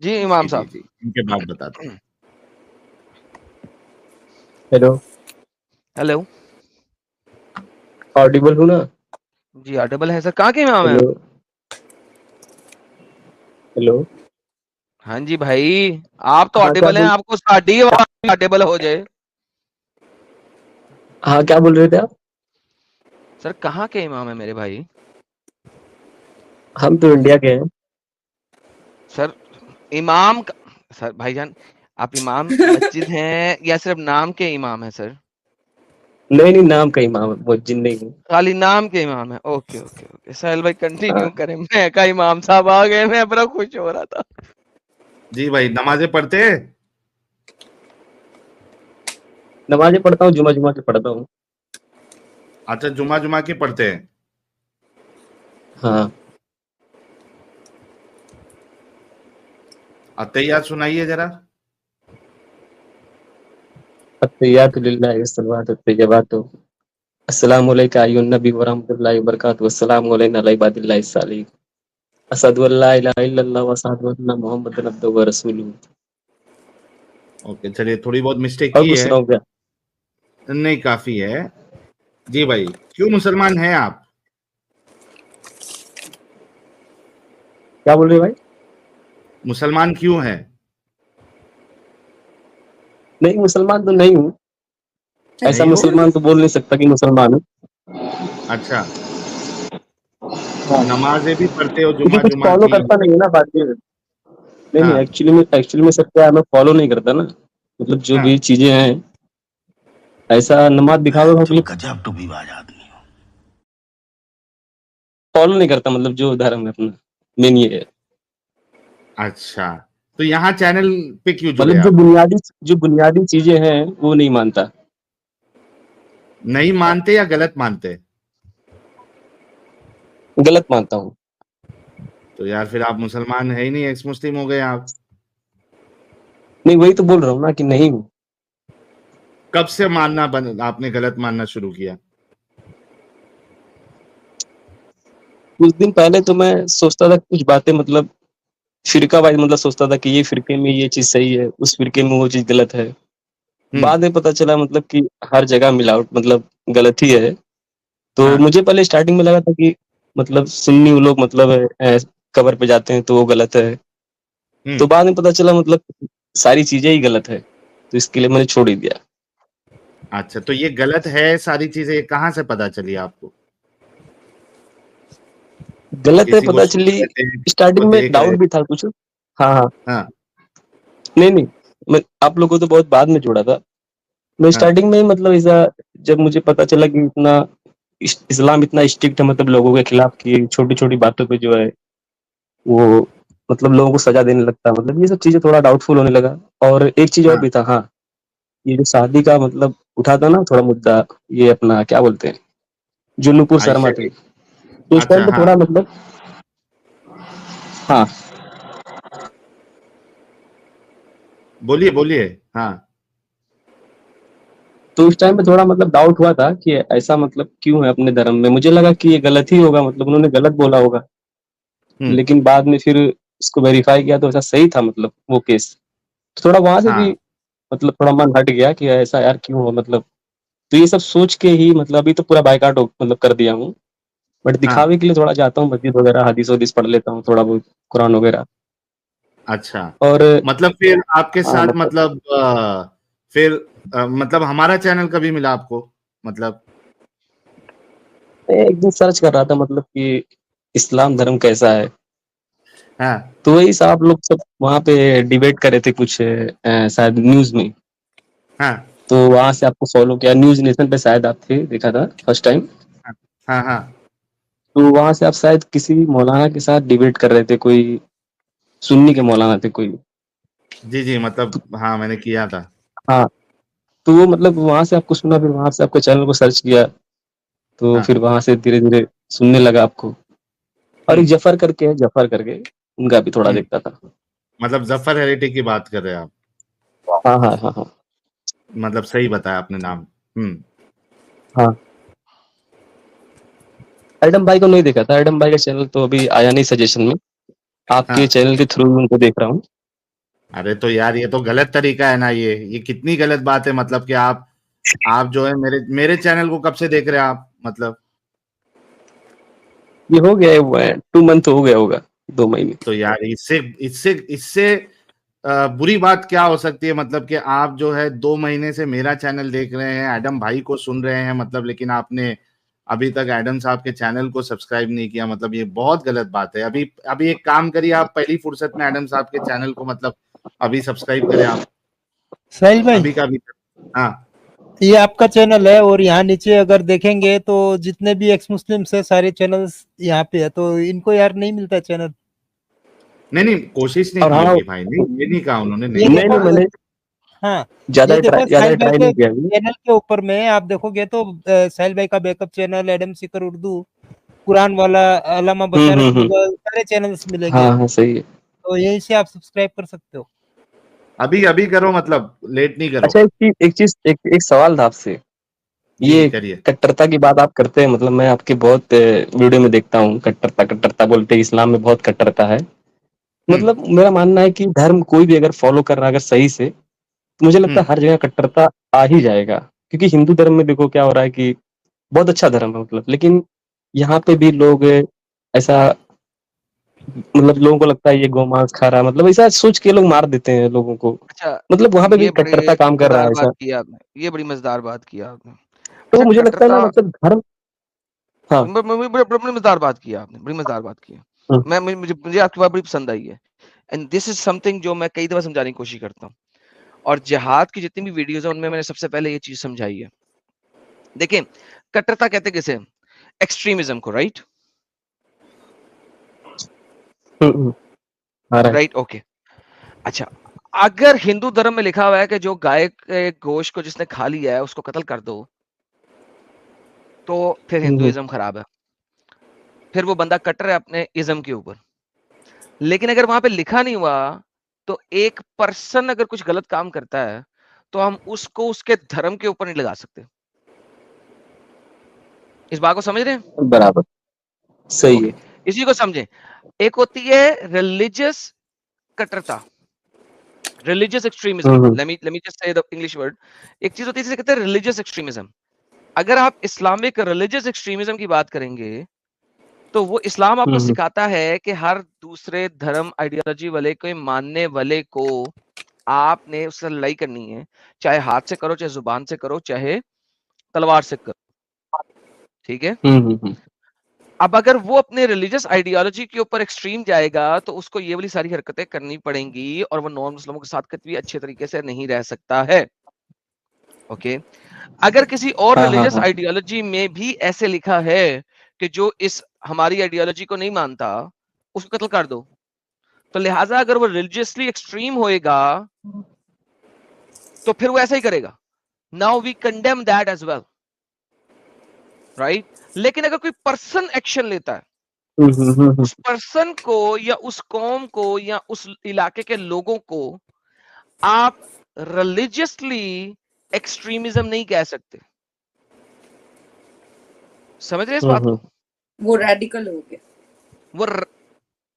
जी इमाम जी, जी, साहब। जी। इनके बाद बताते हैं। Hello, hello. ऑडिबल हूँ ना? जी ऑडिबल है सर। कहाँ के इमाम हैं आप? Hello, hello. हाँ जी भाई, आप तो हाँ, क्या ऑडिबल हैं, बोल आपको साडी आवाज़ ऑडिबल हो जाए। हाँ, क्या बोल रहे थे आप? सर कहाँ के इमाम हैं मेरे भाई? हम तो इंडिया के हैं। सर इमाम क सर भाईजान, आप इमाम मस्जिद हैं या सिर्फ़ नाम के इमाम हैं सर? नहीं, नहीं, नाम का इमाम है, मुअज्जिन नहीं हूँ। खाली नाम के इमाम हैं। Okay, okay, okay. साहिल भाई हाँ, कंटिन्यू करें। मैं कहा इमाम साहब आ गए, मैं बड़ा खुश हो रहा था। जी भाई, नमाज़ें पढ़ते हैं? नमाज़ें पढ़ता हूँ, जुमा-जुमा की पढ़ता हूँ। अच्छा, जुमा की पढ़ते हैं। हाँ, अत्तहियात सुनाइए ज़रा। अत्तहियातु लिल्लाहि वस्सलावातु वत्तय्यिबातु। अस्सलामु अलैका अय्युहन नबी व रहमतुल्लाहि व बरकातुहू। अस्सलामु अलैना व अला इबादिल्लाहिस सालिहीन। अशहदु अल्ला इलाहा इल्लल्लाह व अशहदु अन्ना मुहम्मदन अब्दुहु व रसूलुहू। ओके, चलिए थोड़ी बहुत मिस्टेक और की कुछ है। सुनाऊँ क्या? नहीं, काफ़ी है। जी भाई, क्यों मुसलमान हैं आप? क्या बोल रहे हो भाई? मुसलमान क्यों हैं? नहीं, मुसलमान तो नहीं हूँ। ऐसा नहीं हो? मुसलमान तो बोल नहीं सकता कि मुसलमान हूँ। अच्छा, हाँ, नमाज़ें भी पढ़ते हो क्योंकि कुछ जुमा फ़ॉलो की? करता नहीं है ना, बात ये है। नहीं, नहीं, हाँ, एक्चुअली में सर क्या है, मैं फ़ॉलो नहीं करता ना। मतलब जो हाँ। भी चीज़ें हैं, ऐसा नमाज़ दिखावे के लिए गजब टुबीबाज आदमी हो। फ़ॉलो नहीं करता, मतलब जो धर्म है अपना, मेन ये है। अच्छा, तो यहाँ चैनल पे क्यों जुड़े मतलब आप? जो बुनियादी चीज़ें हैं, वो नहीं मानता। नहीं मानते या गलत मानते? गलत मानता हूँ। तो यार फिर आप मुसलमान है ही नहीं, एक्स मुस्लिम हो गए आप। नहीं, वही तो बोल रहा हूँ ना कि नहीं हूँ। कब से आपने गलत मानना शुरू किया? कुछ दिन पहले तो मैं सोचता था कुछ बातें, मतलब फ़िरका वाइज़, मतलब सोचता था कि ये फ़िरके में ये चीज़ सही है, उस फ़िरके में वो चीज़ गलत है। हुँ, बाद में पता चला मतलब कि हर जगह मिलावट, मतलब गलत ही है। तो हाँ, मुझे पहले स्टार्टिंग में लगा था कि मतलब सुन्नी वो लोग, मतलब कब्र पे जाते हैं तो वो गलत है। हुँ। तो बाद में पता चला मतलब सारी चीज़ें ही गलत है। तो इसके लिए मैंने छोड़ ही दिया। अच्छा, तो ये गलत है सारी चीज़ें, ये कहाँ से पता चली आपको? गलत है किसी को पता सुन चली, रहे थे, किसी को स्टार्टिंग में देख रहे डाउट भी थे? था कुछ। हाँ, हाँ। हाँ, नहीं, नहीं, मैं आप लोगों को तो बहुत बाद में जोड़ा था। मैं हाँ, स्टार्टिंग में ही, मतलब ऐसा जब मुझे पता चला कि इतना इस्लाम इतना स्ट्रिक्ट है, मतलब लोगों के खिलाफ, कि छोटी-छोटी बातों पे जो है वो मतलब लोगों को सज़ा देने लगता है। मतलब ये सब चीज़ें थोड़ा डाउटफुल होने लगा। और एक चीज़ और हाँ। भी था, हाँ, ये जो शादी का मतलब उठा था ना थोड़ा मुद्दा, ये अपना क्या बोलते हैं, जो नुपुर शर्मा आयशा थी। की। तो उस टाइम अच्छा, पे हाँ। थोड़ा मतलब, हाँ, बोलिए, बोलिए। हाँ, तो उस टाइम पे थोड़ा मतलब डाउट हुआ था कि ऐसा मतलब क्यों है अपने धर्म में। मुझे लगा कि ये गलत ही होगा, मतलब उन्होंने गलत बोला होगा। हुँ, लेकिन बाद में फिर उसको वेरीफाई किया तो ऐसा सही था, मतलब वो केस। तो थोड़ा वहाँ से भी हाँ, मतलब थोड़ा मन हट गया कि ऐसा यार क्यों हो, मतलब। तो ये सब सोच के ही मतलब अभी तो पूरा बायकॉट मतलब कर दिया हूँ। बट हाँ। दिखावे के लिए थोड़ा जाता हूँ मस्जिद वगैरह, हदीस-वदीस पढ़ लेता हूँ थोड़ा बहुत, कुरान वगैरह। अच्छा, और मतलब फिर आपके हाँ, साथ मतलब मतलब फिर मतलब हमारा चैनल कभी मिला आपको? मतलब मैं एक दिन सर्च कर रहा था, मतलब कि इस्लाम धर्म कैसा है? हाँ, तो वही साहब लोग सब वहाँ पे डिबेट कर रहे थे कुछ, शायद न्यूज़ में। हाँ, तो वहाँ से आपको फ़ॉलो किया, न्यूज़ नेशन पे शायद आप थे, देखा था फर्स्ट टाइम। हाँ, हाँ, हाँ। तो वहाँ से आप शायद किसी मौलाना के साथ डिबेट कर रहे थे, कोई सुन्नी के मौलाना थे कोई। जी, जी, मतलब हाँ, मैंने किया था। हाँ, तो वो मतलब वहाँ से आपको सुना, फिर वहाँ से आपके चैनल को सर्च किया, तो हाँ, फिर वहाँ से धीरे-धीरे सुनने लगा आपको। और हुँ, एक जफ़र करके है, जफ़र करके, उनका भी थोड़ा हुँ। देखता था। मतलब ज़फ़र हेरिटेज की बात कर रहे हैं आप। हाँ, हाँ, हाँ, हाँ। मतलब सही बताया आपने नाम। हुँ, हाँ, एडम भाई को नहीं देखा था, एडम भाई का चैनल तो अभी आया नहीं सजेशन में। आपके हाँ, चैनल के थ्रू उनको देख रहा हूँ। अरे तो यार ये तो गलत तरीका है ना, ये कितनी गलत बात है। मतलब कि आप जो है मेरे चैनल को कब से देख रहे हैं आप? मतलब ये हो गया है 2 मंथ हो गया होगा, 2 महीने। तो यार इससे इससे इससे बुरी बात क्या हो सकती है? मतलब कि आप जो है 2 महीने से मेरा चैनल देख रहे हैं, एडम भाई को सुन रहे हैं, मतलब लेकिन आपने अभी तक एडम साहब के चैनल को सब्सक्राइब नहीं किया। मतलब ये बहुत गलत बात है। अभी अभी एक काम करिए, आप पहली फुर्सत में एडम साहब के चैनल को मतलब अभी सब्सक्राइब करें आप, साहिल भाई, अभी का अभी। हाँ ये आपका चैनल है और यहाँ नीचे अगर देखेंगे तो जितने भी एक्स मुस्लिम्स है सारे चैनल्स यहाँ पे है, तो इनको यार नहीं मिलता चैनल। नहीं कोशिश नहीं और की हाँ, होगी भाई, नहीं ये नहीं कहा उन्होंने, ये नहीं। नहीं देखो, मैंने हाँ ज्यादा ये देखो ज्यादा साहिल भाई ट्राई के नहीं किया अभी। चैनल के ऊपर में आप देखोगे तो साहिल भाई का backup channel, Adam Sikar Urdu, Quran वाला, अल्लामा बशारत हम्म। मुगल, सारे चैनल्स मिलेंगे, हाँ हाँ सही है। तो यहीं से आप सब्सक्राइब कर सकते हो। अभी अभी करो, मतलब लेट नहीं करो। अच्छा एक सवाल था आपसे। जी ये करिए। कट्टरता की बात आप करते हैं, मतलब मैं आपके बहुत वीडियो में देखता हूँ, कट्टरता कट्टरता बोलते हैं, इस्लाम में बहुत कट्टरता है। हम्म मतलब मेरा मानना है कि धर्म कोई भी अगर फॉलो कर रहा है अगर सही से, तो मुझे लगता हम्म है हर जगह कट्टरता आ ही जाएगा। क्योंकि हिंदू धर्म में देखो क्या हो रहा है कि बहुत अच्छा धर्म है मतलब, लेकिन यहाँ पे भी लोग ऐसा, मतलब लोगों को लगता है ये गोमांस खा रहा है, मतलब ऐसा सोच के लोग मार देते हैं लोगों को। अच्छा, मतलब वहां पे भी ये बड़े कट्टरता काम कर रहा मजेदार है बात ऐसा। की आपने, ये बड़ी मजेदार बात की आपने। तो अच्छा, मुझे लगता है ना कट्टरता मतलब धर्म। हाँ। बड़ी मजेदार बात की आपने, बड़ी मजेदार बात की है। हम्म, मुझे आपकी बात बड़ी पसंद आई है, एंड दिस इज समथिंग जो मैं कई दफा समझाने की कोशिश करता हूँ। और जिहाद की जितनी भी वीडियोस है उनमें मैंने सबसे पहले ये चीज समझाई है। देखिए, कट्टरता कहते किसे? एक्सट्रीमिज्म को, राइट? हम्म, आ रहा है। Right, okay. अच्छा, अगर हिंदू धर्म में लिखा हुआ है कि जो गाय के गोश्त को जिसने खा लिया है उसको कत्ल कर दो, तो फिर हम्म, हिंदुइज्म खराब है, फिर वो बंदा कट्टर है अपने इज्म के ऊपर। लेकिन अगर वहां पे लिखा नहीं हुआ, तो एक पर्सन अगर कुछ गलत काम करता है तो हम उसको उसके धर्म के ऊपर नहीं लगा सकते। इस बात को समझ रहे हैं? बराबर सही ओके, है। इसी को समझें। एक होती है रिलीजियस कट्टरता, religious extremism, hmm, let me just say the English word. एक चीज होती है जिसे कहते हैं रिलीजियस एक्सट्रीमिज्म। अगर आप इस्लामिक रिलीजियस एक्सट्रीमिज्म की बात करेंगे, तो वो इस्लाम आपको हम्म, सिखाता है कि हर दूसरे धर्म आइडियोलॉजी वाले को, मानने वाले को आपने उससे लड़ाई करनी है। चाहे हाथ से करो, चाहे जुबान से करो, चाहे तलवार से करो, ठीक है? हम्म। अब अगर वो अपने रिलीजियस आइडियोलॉजी के ऊपर एक्सट्रीम जाएगा, तो उसको ये वाली सारी हरकतें करनी पड़ेंगी और वो नॉन मुस्लिमों के साथ कभी अच्छे तरीके से नहीं रह सकता है। ओके, अगर किसी और हाँ हाँ रिलीजियस हाँ। आइडियोलॉजी में भी ऐसे लिखा है कि जो इस हमारी आइडियोलॉजी को नहीं मानता उसको कत्ल कर दो, तो लिहाजा अगर वो रिलीजियसली एक्सट्रीम होएगा तो फिर वो ऐसा ही करेगा। Now we condemn that as well, right? लेकिन अगर कोई पर्सन एक्शन लेता है, हम्म। उस पर्सन को या उस कौम को या उस इलाके के लोगों को आप रिलीजियसली एक्सट्रीमिज्म नहीं कह सकते। समझ रहे हैं इस बात को? वो रेडिकल हो गया। वो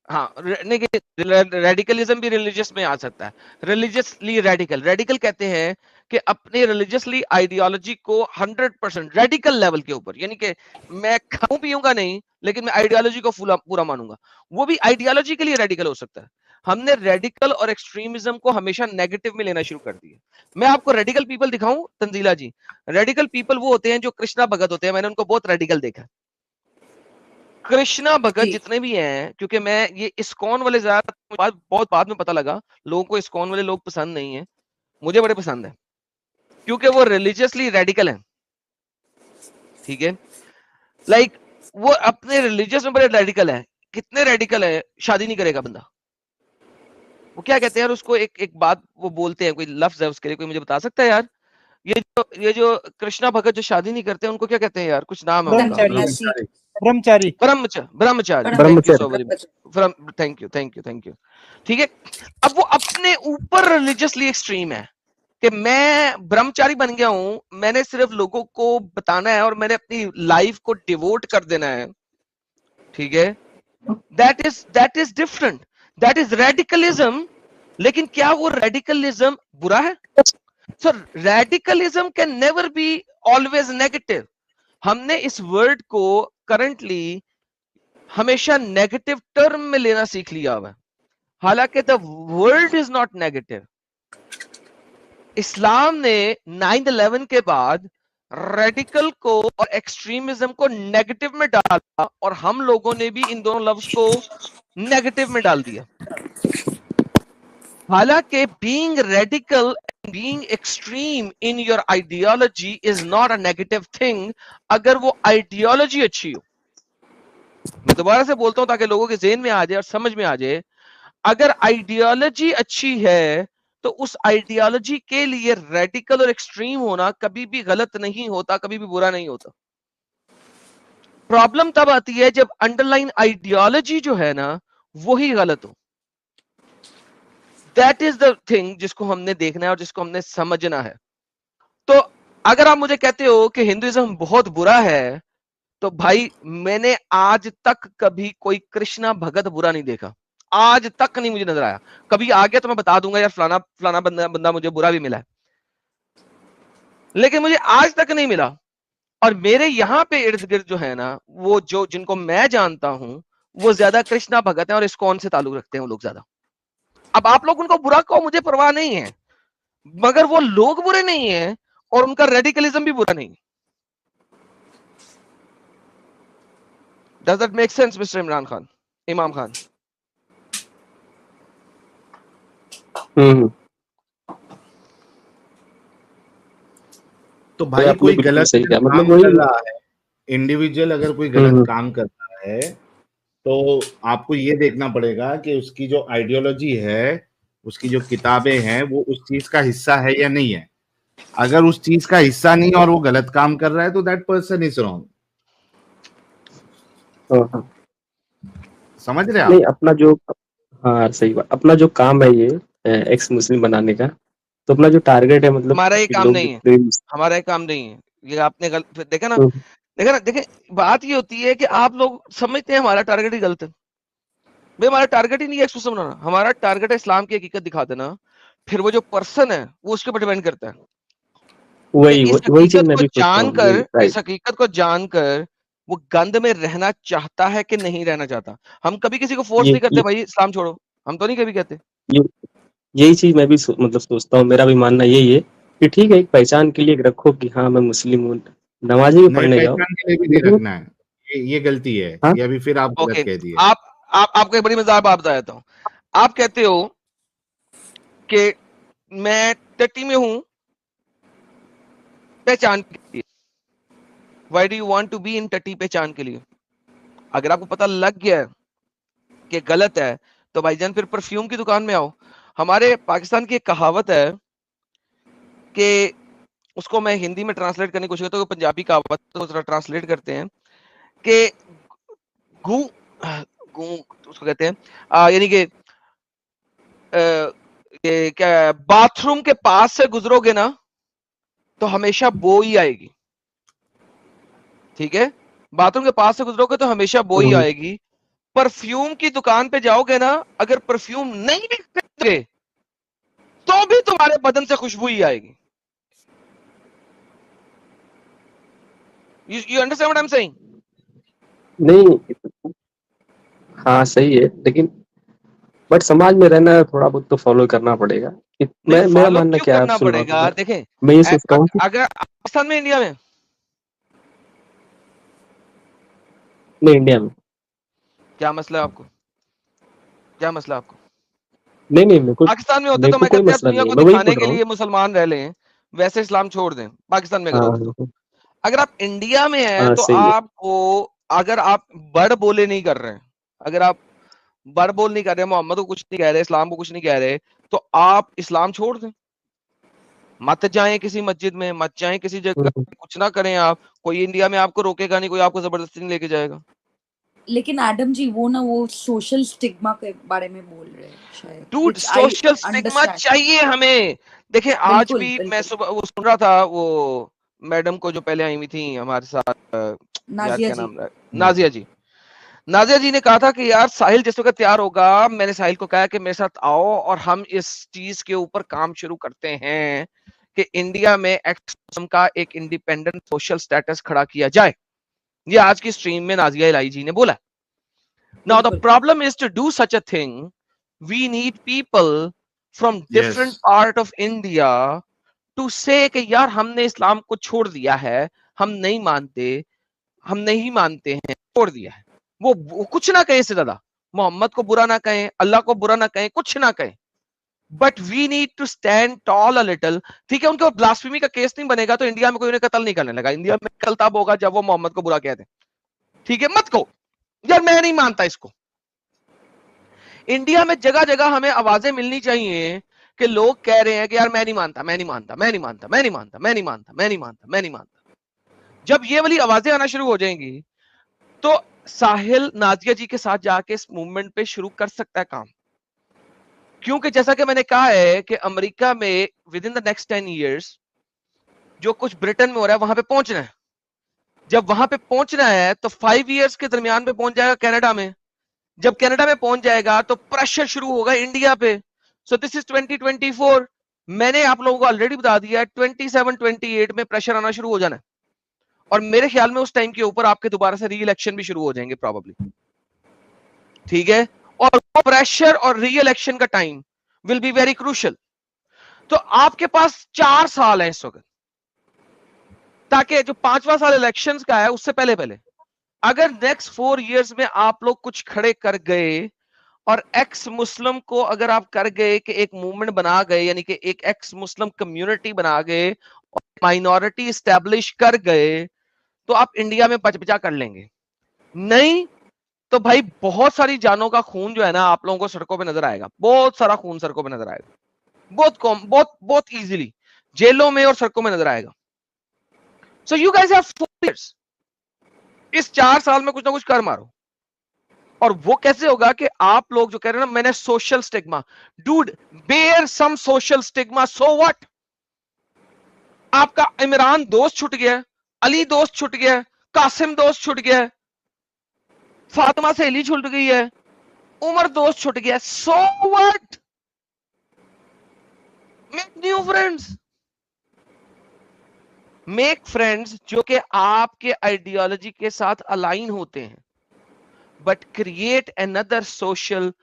हाँ, रेडिकलिज्म भी रिलीजियस में आ सकता है। रिलीजियसली रेडिकल, रेडिकल कहते हैं कि अपने रिलीजियसली आइडियोलॉजी को 100% रेडिकल लेवल के ऊपर, यानी कि मैं खाऊं पीऊंगा नहीं, लेकिन मैं आइडियोलॉजी को पूरा मानूंगा। वो भी आइडियोलॉजी के लिए रेडिकल हो सकता है। हमने रेडिकल और एक्सट्रीमिज्म को हमेशा नेगेटिव में लेना शुरू कर दिया। मैं आपको रेडिकल पीपल दिखाऊं तंजीला जी? रेडिकल पीपल वो होते हैं जो कृष्णा भगत होते हैं, मैंने उनको बहुत रेडिकल देखा। कृष्णा भगत जी जितने भी हैं, क्योंकि मैं ये इस्कॉन वाले ज्यादा बहुत बाद में पता लगा, लोगों को इस्कॉन वाले लोग पसंद नहीं है, मुझे बड़े पसंद है, क्योंकि वो रिलीजियसली रेडिकल हैं, ठीक है? लाइक वो अपने रिलीजियस में बड़े रेडिकल है। कितने रेडिकल है, शादी नहीं करेगा बंदा। वो क्या कहते हैं यार उसको, एक बात वो बोलते हैं, कोई लफ्ज है उसके लिए, कोई मुझे बता सकता है यार? ये जो कृष्णा भगत जो शादी नहीं करते उनको क्या कहते हैं यार? कुछ नाम है उनका। सन्यासी, ब्रह्मचारी। ब्रह्मचारी। ब्रह्मचारी, थैंक यू ब्रह्मचर्य। So very much, thank you. ठीक है, अब वो अपने ऊपर रिलीजियसली एक्सट्रीम है कि मैं ब्रह्मचारी बन गया हूं, मैंने सिर्फ लोगों को बताना है और मैंने अपनी लाइफ को डिवोट कर देना है, ठीक है? That is different, that is radicalism लेकिन क्या वो रेडिकलिज्म बुरा है? So radicalism can never be always negative. हमने इस वर्ड को करंटली हमेशा नेगेटिव टर्म में लेना सीख लिया हुआ है, हालांकि the world is not negative. इस्लाम ने 9/11 के बाद रेडिकल को और एक्सट्रीमिज्म को नेगेटिव में डाला, और हम लोगों ने भी इन दोनों लफ्ज को नेगेटिव में डाल दिया। हालांकि being radical and being extreme in your ideology is not a negative thing, अगर वो आइडियोलॉजी अच्छी हो। मैं दोबारा से बोलता हूं ताकि लोगों के ज़हन में आ जाए और समझ में आ जाए, अगर आइडियोलॉजी अच्छी है तो उस आइडियोलॉजी के लिए रेडिकल और एक्सट्रीम होना कभी भी गलत नहीं होता, कभी भी बुरा नहीं होता। प्रॉब्लम तब आती है जब अंडरलाइन आइडियोलॉजी जो है ना वही गलत हो। दैट इज द थिंग जिसको हमने देखना है और जिसको हमने समझना है। तो अगर आप मुझे कहते हो कि हिंदुइज्म बहुत बुरा है, तो भाई मैंने आज तक कभी कोई कृष्णा भगत बुरा नहीं देखा, आज तक नहीं मुझे नजर आया। कभी आ गया तो मैं बता दूंगा यार फलाना फलाना बंदा मुझे बुरा भी मिला है, लेकिन मुझे आज तक नहीं मिला। और मेरे यहाँ पे इर्द गिर्द जो है ना, वो जो जिनको मैं जानता हूं वो ज्यादा कृष्णा भगत है और इस्कॉन से ताल्लुक रखते हैं वो लोग ज्यादा। अब आप लोग उनको बुरा कहो, मुझे परवाह नहीं है, मगर वो लोग बुरे नहीं है और उनका रेडिकलिज्म भी बुरा नहीं। Does that make sense, Mr. Imran Khan? इमाम खान? तो भाई आपने कोई बिल्कुल गलत सही कहा, काम मतलब वही कर रहा है, इंडिविजुअल अगर कोई गलत काम कर रहा है तो आपको ये देखना पड़ेगा कि उसकी जो आइडियोलॉजी है, उसकी जो किताबें हैं, वो उस चीज का हिस्सा है या नहीं है। अगर उस चीज का हिस्सा नहीं और वो गलत काम कर रहा है तो दैट पर्सन इज रॉन्ग। समझ रहे नहीं आप? अपना जो, हाँ सही बात, अपना जो काम है ये एक्स मुस्लिम बनाने का, तो अपना जो टारगेट है मतलब हमारा ये कि काम लोग नहीं है, जितने हमारा ये काम नहीं है। ये आपने गलत देखा ना, देखें बात ये होती है कि आप लोग समझते हैं हमारा टारगेट ही गलत है। भाई हमारा टारगेट ही नहीं है एक्सक्लूसिव बनाना, हमारा टारगेट है इस्लाम की हकीकत दिखा देना। फिर वो जो पर्सन है वो उसके ऊपर डिपेंड करता है कि वही इस वही चीज हकीकत मैं को भी सोचता हूँ, जानकर, राइट। इस हकीकत को जानकर वो गंद में रहना चाहता है कि नहीं रहना चाहता। हम कभी किसी को फोर्स ये नहीं करते भाई इस्लाम छोड़ो, हम तो नहीं कभी कहते। ये यही चीज मैं भी मतलब सोचता हूँ, मेरा भी मानना यही है कि ठीक है एक पहचान के लिए रखो कि हाँ मैं मुस्लिम हूँ, नमाज़ी भी नहीं, पढ़ने जाओ, पहचान के लिए भी नहीं लेकिन रखना है। ये गलती है, हाँ ये अभी फिर आप गलत ओके, कह दिए। आपको एक बड़ी मजाक बात बता देता हूँ। आप कहते हो कि मैं टट्टी में हूं पहचान के लिए। Why do you want to be in टट्टी पहचान के लिए? अगर आपको पता लग गया कि गलत है तो भाईजान फिर परफ्यूम की दुकान में आओ। हमारे पाकिस्तान की एक कहावत है कि उसको मैं हिंदी में ट्रांसलेट करने की कोशिश करता हूँ, पंजाबी कहावत तो जरा ट्रांसलेट करते हैं कि गू गू उसको कहते हैं यानी कि ये क्या, बाथरूम के पास से गुजरोगे ना तो हमेशा बो ही आएगी। ठीक है, बाथरूम के पास से गुजरोगे तो हमेशा बो ही आएगी। परफ्यूम की दुकान पे जाओगे ना, अगर परफ्यूम नहीं भी खरीदोगे तो भी तुम्हारे बदन से खुशबू ही आएगी। You understand what I'm saying? नहीं, हाँ सही है, लेकिन बट समाज में रहना थोड़ा बहुत तो फॉलो करना पड़ेगा। नहीं, मेरा फॉलो मानना क्यों क्या है, आप करना सुनो पड़ेगा? देखें, मैं ये सोचता हूँ कि अगर पाकिस्तान में, इंडिया में, नहीं इंडिया में, क्या मसला है आपको? क्या मसला है आपको? नहीं मेरे पाकिस्तान में होते तो मैं कोई कहते यार मसला दुनिया नहीं है, को मैं वही दिखाने बोल के रहा हूँ। लिए मुसलमान रह लें, वैसे इस्लाम छोड़ दें। पाकिस्तान में अगर होते तो, हाँ अगर आप इंडिया में हैं हाँ तो सही है। आपको, अगर आप बड़ बोले नहीं कर रहे हैं, अगर आप बड़ बोल नहीं कर रहे, मोहम्मद को कुछ नहीं कह रहे, इस्लाम को कुछ नहीं कह रहे, तो आप इस्लाम छोड़ दें। मत जाएं किसी मस्जिद में, मत जाएं किसी जगह, कुछ ना करें आप। कोई इंडिया में आपको रोकेगा नहीं, कोई आपको जबरदस्ती नहीं लेके जाएगा। लेकिन एडम जी वो ना वो सोशल स्टिग्मा के बारे में बोल रहे हैं शायद, dude, which I social stigma understand। चाहिए हमें। देखिए आज बिल्कुल भी मैं बिल्कुल। सुबह वो सुन रहा था, वो मैडम को जो पहले आई हुई थी हमारे साथ, यार नाजिया क्या जी। नाम है, नाजिया जी। नाजिया जी ने कहा था कि यार साहिल जिस वक्त तैयार होगा, मैंने साहिल को कहा कि मेरे साथ आओ और हम इस चीज के ऊपर काम शुरू करते हैं कि इंडिया में एक्स का एक इंडिपेंडेंट सोशल स्टेटस खड़ा किया जाए। ये आज की स्ट्रीम में नाजिया इलाही जी ने बोला। नाउ द बिल्कुल। Problem is to do such a thing, we need people from different Yes. Part of India to say कि यार हमने इस्लाम को छोड़ दिया है, हम नहीं मानते हैं, छोड़ दिया है। वो कुछ ना कहे, इससे ज्यादा मोहम्मद को बुरा ना कहें, अल्लाह को बुरा ना कहें, कुछ ना कहें, but we need to stand tall a little. ठीक है, उनके ऊपर ब्लास्फेमी का केस नहीं बनेगा तो इंडिया में कोई उन्हें कत्ल नहीं करने लगा। इंडिया में कल तब होगा जब वो मोहम्मद को बुरा कहते हैं। ठीक है, मत कहो यार मैं नहीं मानता इसको। इंडिया में जगह जगह हमें आवाजें मिलनी चाहिए कि लोग कह रहे हैं कि यार मैं नहीं मानता, मैं नहीं मानता, मैं नहीं मानता, मैं नहीं मानता, मैं नहीं मानता, मैं नहीं मानता, मैं नहीं मानता। जब ये वाली आवाजें आना शुरू हो जाएंगी तो साहिल नाजिया जी के साथ जाके इस मूवमेंट पे शुरू कर सकता है काम। क्योंकि जैसा कि मैंने कहा है कि अमेरिका में with in the next 10 years जो कुछ ब्रिटेन में हो रहा है वहां पे पहुंचना है। जब वहां पे पहुंचना है तो 5 इयर्स के दरमियान पे पहुंच जाएगा कनाडा में। जब कनाडा में पहुंच जाएगा तो प्रेशर शुरू होगा इंडिया पे। So this is 2024। मैंने आप लोगों को ऑलरेडी बता दिया है 27-28 में प्रेशर आना शुरू हो जाना है। और मेरे ख्याल में उस टाइम के ऊपर आपके दोबारा से री इलेक्शन भी शुरू हो जाएंगे प्रॉब्ली। ठीक है, और वो प्रेशर और री इलेक्शन का time will be very crucial. तो आपके पास 4 साल है इस वक्त, ताकि जो 5वां साल इलेक्शंस का है उससे पहले पहले अगर नेक्स्ट 4 इयर्स में आप लोग कुछ खड़े कर गए और एक्स मुस्लिम को अगर आप कर गए कि एक मूवमेंट बना गए, यानी कि एक एक्स मुस्लिम कम्युनिटी बना गए और माइनॉरिटी एस्टेब्लिश कर गए, तो आप इंडिया में बचा कर लेंगे। नहीं तो भाई बहुत सारी जानों का खून जो है ना आप लोगों को सड़कों पे नजर आएगा। बहुत सारा खून सड़कों पे नजर आएगा, बहुत कम, बहुत इजीली जेलों में और सड़कों में नजर आएगा। So you guys have 4 years, इस 4 साल में कुछ ना कुछ कर मारो। और वो कैसे होगा कि आप लोग जो कह रहे हैं ना मैंने social stigma, dude bear some social stigma, so what. आपका इमरान दोस्त छूट गया, अली दोस्त छूट गया, कासिम दोस्त छूट गया, फातिमा सहेली छूट गई है, उमर दोस्त छूट गया, so what. Make new friends, make friends जो कि आपके आइडियोलॉजी के साथ अलाइन होते हैं, but create another social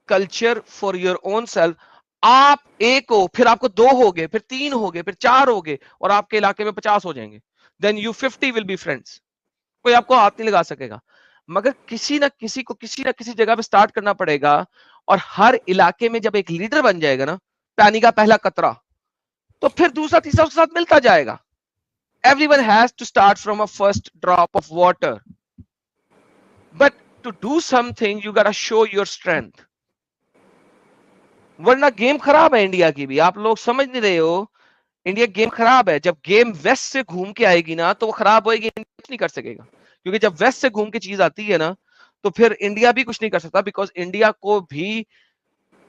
culture for your own self. आप एक हो, फिर आपको 2 हो गए, फिर 3 हो गए, फिर 4 हो गए और आपके इलाके में 50 हो जाएंगे। Then you 50 will be friends. कोई आपको हाथ नहीं लगा सकेगा, मगर किसी ना किसी को किसी ना किसी जगह पे स्टार्ट करना पड़ेगा। और हर इलाके में जब एक लीडर बन जाएगा ना, पानी का पहला कतरा, तो फिर दूसरा तीसरा उसके साथ मिलता जाएगा। Everyone has to start from a first drop of water, but to do something you gotta show your strength. वरना गेम खराब है इंडिया की भी, आप लोग समझ नहीं रहे हो। इंडिया गेम खराब है। जब गेम वेस्ट से घूम के आएगी ना तो वो खराब होएगी, कुछ नहीं कर सकेगा। क्योंकि जब वेस्ट से घूम के चीज आती है ना तो फिर इंडिया भी कुछ नहीं कर सकता, बिकॉज इंडिया को भी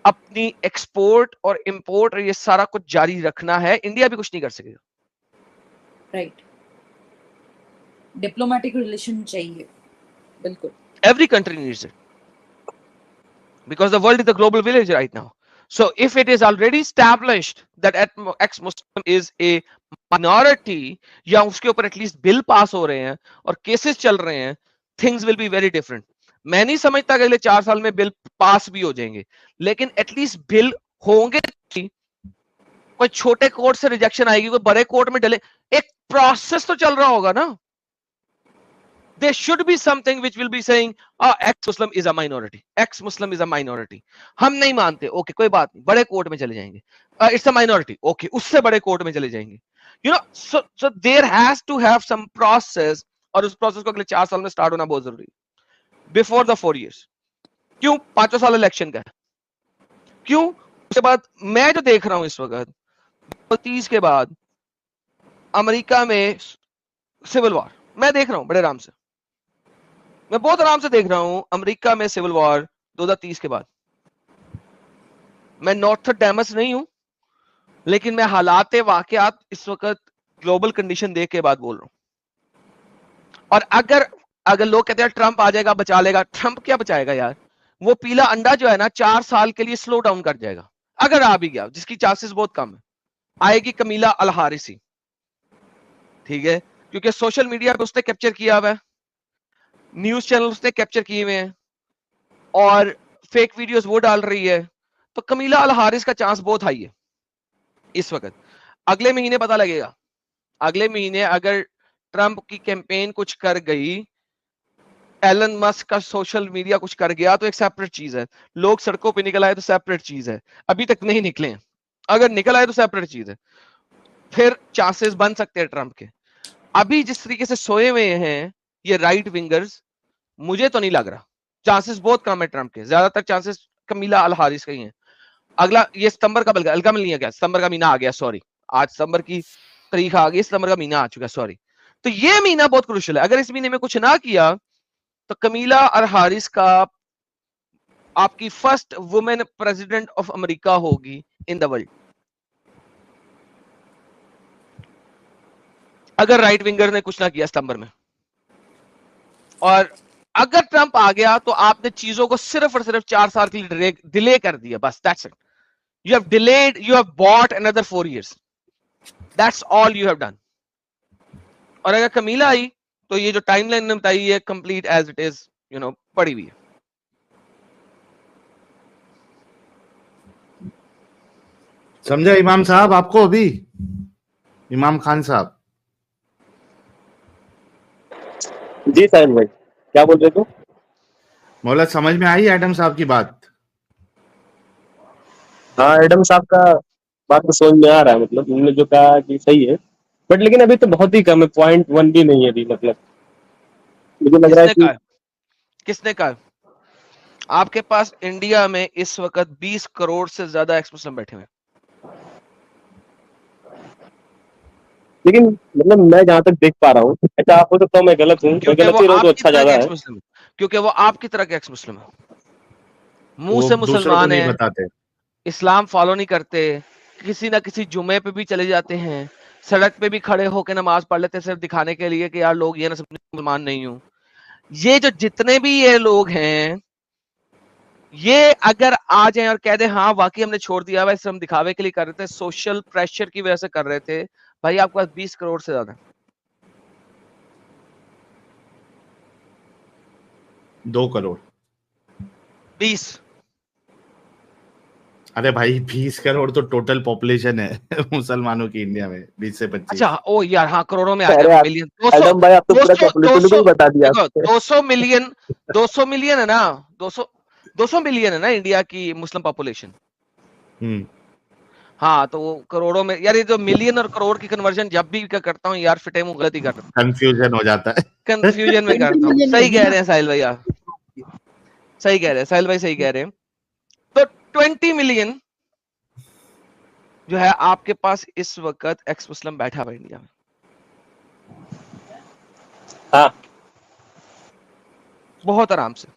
अपनी एक्सपोर्ट और इंपोर्ट और ये सारा कुछ जारी रखना है। इंडिया भी कुछ नहीं कर सकेगा। राइट, डिप्लोमेटिक रिलेशन चाहिए, बिल्कुल। Every country needs it because the world is a global village right now. So if it is already established that ex-Muslim is a minority, या उसके ऊपर एटलीस्ट बिल पास हो रहे हैं और केसेस चल रहे हैं, things will be very different. मैं नहीं समझता कि अगले 4 साल में बिल पास भी हो जाएंगे, लेकिन एटलीस्ट बिल होंगे। कोई छोटे कोर्ट से रिजेक्शन आएगी, कोई बड़े कोर्ट में डले, एक प्रोसेस तो चल रहा होगा ना। There should be something which will be saying, ex-Muslim is a minority. Ex-Muslim is a minority. हम नहीं मानते, ओके कोई बात नहीं, बड़े कोर्ट में चले जाएंगे। It's a minority, ओके उससे बड़े कोर्ट में चले जाएंगे। You know, so there has to have some process, और उस प्रोसेस को अगले 4 साल में स्टार्ट होना बहुत जरूरी है, बिफोर द 4 years। क्यों? 5 साल इलेक्शन का है। क्यों? उसके बाद मैं जो देख रहा हूं इस वक्त 30 के बाद अमेरिका में सिविल वॉर, मैं देख रहा हूं बड़े आराम से, मैं बहुत आराम से देख रहा हूं अमेरिका में सिविल वॉर 2030 के बाद। मैं नॉर्थडेमस नहीं हूं, लेकिन मैं हालात वाकयात इस वक्त ग्लोबल कंडीशन देख के बाद बोल रहा हूं। और अगर अगर लोग कहते हैं ट्रंप आ जाएगा बचा लेगा, ट्रंप क्या बचाएगा यार? वो पीला अंडा जो है ना 4 साल के लिए स्लो डाउन कर जाएगा, अगर आ भी गया, जिसकी चांसेस बहुत कम है। आएगी कमीला अल हारिसी, ठीक है, क्योंकि सोशल मीडिया पे उसने कैप्चर किया हुआ है, न्यूज चैनल उसने कैप्चर किए हुए हैं, और फेक वीडियोस वो डाल रही है, तो कमीला अल हारिस का चांस बहुत हाई है इस वक्त। अगले महीने पता लगेगा, अगले महीने अगर ट्रंप की कैंपेन कुछ कर गई, एलन मस्क का सोशल मीडिया कुछ कर गया, तो एक सेपरेट चीज है। लोग सड़कों पे निकल आए तो सेपरेट चीज है, अभी तक नहीं निकले हैं, अगर निकल आए तो सेपरेट चीज है, फिर चांसेस बन सकते हैं ट्रंप के। अभी जिस तरीके से सोए हुए हैं ये राइट विंगर्स, मुझे तो नहीं लग रहा, चांसेस बहुत कम है ट्रंप के, ज्यादातर चांसेस कमीला अल हारिस के ही हैं। अगला ये सितंबर का अलगम नहीं है क्या, सितंबर का महीना आ गया, सॉरी आज सितंबर की तारीख आ गई, सितंबर का महीना आ चुका है, सॉरी। तो ये महीना बहुत क्रूशियल है, अगर इस महीने में कुछ ना किया तो कमीला अल हारिस का आपकी first women president of America होगी इन द वर्ल्ड, अगर राइट विंगर ने कुछ ना किया सितंबर में। और अगर ट्रंप आ गया तो आपने चीजों को सिर्फ और सिर्फ 4 साल के लिए डिले कर दिया, बस that's it. You have delayed, you have bought another 4 years, that's all you have done. और अगर कमीला आई तो ये जो टाइमलाइन ने बताई है कंप्लीट एज इट इज, पड़ी हुई है। समझा इमाम साहब आपको? अभी इमाम खान साहब, जी साहिल भाई, क्या बोल रहे थे? मौला समझ में आई एडम साहब की बात? हाँ, एडम साहब का बात तो समझ में आ रहा है, मतलब उन्होंने जो कहा कि सही है, बट लेकिन अभी तो बहुत ही कम है, 0.1 भी नहीं है अभी। मतलब मुझे लग रहा है कि किसने कहा? आपके पास इंडिया में इस वक्त 20 करोड़ से ज्यादा एक्स मुस्लिम बैठे हुए, लेकिन मतलब मैं जहाँ तक देख पा रहा हूँ, अच्छा आप हो सकता हूँ मैं गलत हूँ, मैं क्योंकि गलत वो ही रहूँ तो आपकी अच्छा तरह के ज्यादा है। एक्स मुस्लिम, क्योंकि वो आपकी तरह के एक्स मुस्लिम है, मुंह वो से दूसरों को मुसलमान नहीं है, बताते। इस्लाम फॉलो नहीं करते, किसी ना किसी जुमे पे भी चले जाते हैं, सड़क पे भी खड़े होकर नमाज पढ़ लेते सिर्फ दिखाने के लिए कि यार लोग ये ना सब मुसलमान नहीं हूं। ये जो जितने भी ये लोग हैं, ये अगर आ जाए और कह दे हाँ वाकई हमने छोड़ दिया, वैसे हम दिखावे के लिए कर रहे थे, सोशल प्रेशर की वजह से कर रहे थे, भाई आपके पास 20 करोड़ से ज्यादा, 2 करोड़। 20। अरे भाई 20 करोड़ तो टोटल पॉपुलेशन है मुसलमानों की इंडिया में, 20 से 25। अच्छा ओ यार, हाँ करोड़ों में आ अरे गया, आप मिलियन, 200 एडम भाई, आप तो पूरा 200 पॉपुलेशन को 200 ही बता दिया। देखो 200 मिलियन, 200 मिलियन है ना, 200 मिलियन है ना इंडिया की मुस्लिम पॉपुलेशन। हाँ तो वो करोड़ों में यार, ये जो मिलियन और करोड़ की कन्वर्जन जब भी करता हूँ यार, फिटे मुंह गलती करता हूँ, कंफ्यूजन हो जाता है। कंफ्यूजन में करता हूँ। सही कह रहे हैं साहिल भैया, सही कह रहे हैं साहिल भाई, सही कह रहे हैं। तो 20 मिलियन जो है आपके पास इस वक्त एक्स मुस्लिम बैठा हुआ इंडिया में, हाँ बहुत आराम से।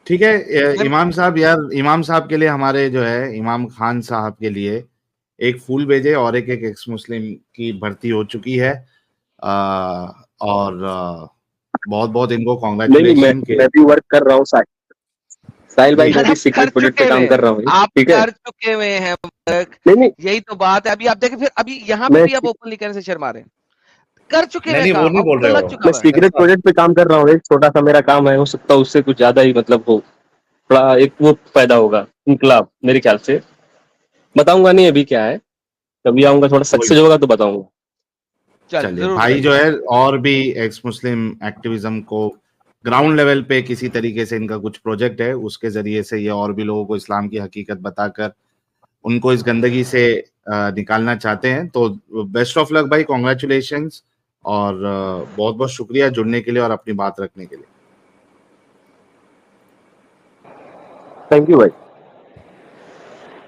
ठीक है इमाम साहब, यार इमाम साहब के लिए हमारे जो है इमाम खान साहब के लिए एक फूल भेजे, और एक एक्स मुस्लिम की भर्ती हो चुकी है, और बहुत बहुत इनको नहीं, कॉन्ग्रेचुलेशन के। मैं भी वर्क कर रहा हूँ साहिल भाई, मैं भी आप सीक्रेट कर प्रोजेक्ट पे चुके काम हुए कर रहा हूँ, आप ठीक है? कर चुके हुए हैं वर्क, नहीं, यही तो बात है। अभी आप देखें, फिर अभी यहाँ पे मैं भी आप ओपनली कहने से शर्मा रहे हैं, कर चुके नहीं हुए नहीं, वो काम, नहीं अब बोल तो रहे लग हो। चुका मैं हुआ है। सीक्रेट प्रोजेक्ट पे काम कर रहा हूँ, एक छोटा सा मेरा काम है, हो सकता है उससे कुछ ज्यादा ही मतलब हो, थोड़ा एक वो पैदा होगा इनकलाब, मेरे ख्याल से। बताऊंगा नहीं अभी क्या है, कभी आऊंगा थोड़ा सक्सेस होगा तो बताऊंगा। चल चलिए जरूर भाई बताइए। जो है, और भी एक्स मुस्लिम एक्टिविज्म को ग्राउंड लेवल पे किसी तरीके से इनका कुछ प्रोजेक्ट है, उसके जरिए से ये और भी लोगों को इस्लाम की हकीकत बताकर उनको इस गंदगी से निकालना चाहते हैं। तो बेस्ट ऑफ लक भाई, कॉन्ग्रेचुलेशंस, और बहुत बहुत शुक्रिया जुड़ने के लिए और अपनी बात रखने के लिए। थैंक यू भाई।